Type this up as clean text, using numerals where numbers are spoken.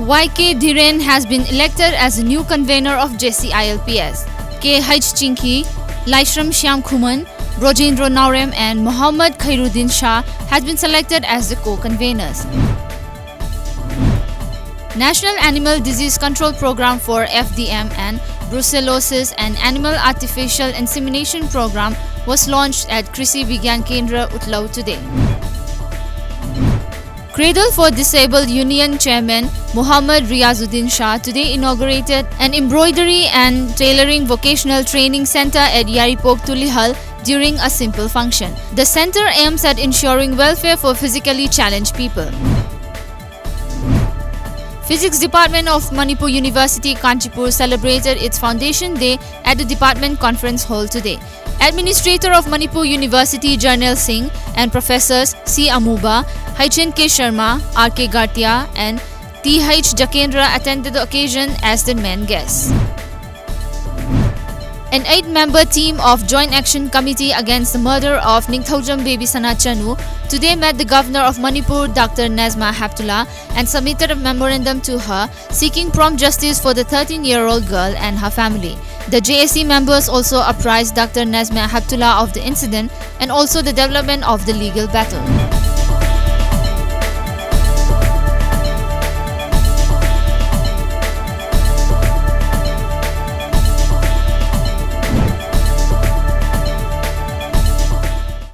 YK Dhiren has been elected as the new convener of JCILPS. KH Chinki, Laishram Shyam Khuman, Brojendra Naurem and Mohammad Khairuddin Shah has been selected as the co-conveners. National Animal Disease Control Program for FDM and Brucellosis and Animal Artificial Insemination Program was launched at Krishi Vigyan Kendra, Utlau today. Cradle for Disabled Union Chairman Muhammad Riazuddin Shah today inaugurated an embroidery and tailoring vocational training center at Yaripok Tulihal during a simple function. The center aims at ensuring welfare for physically challenged people. Physics Department of Manipur University, Kanchipur celebrated its Foundation Day at the Department Conference Hall today. Administrator of Manipur University Jarnail Singh and Professors C. Amuba, Haichen K. Sharma, R. K. Gartia and T. H. Jakendra attended the occasion as the main guests. An 8-member team of Joint Action Committee against the murder of Ningthaujam baby Sana Chanu today met the Governor of Manipur, Dr. Nazma Heptullah, and submitted a memorandum to her seeking prompt justice for the 13-year-old girl and her family. The JAC members also apprised Dr. Nazma Heptullah of the incident and also the development of the legal battle.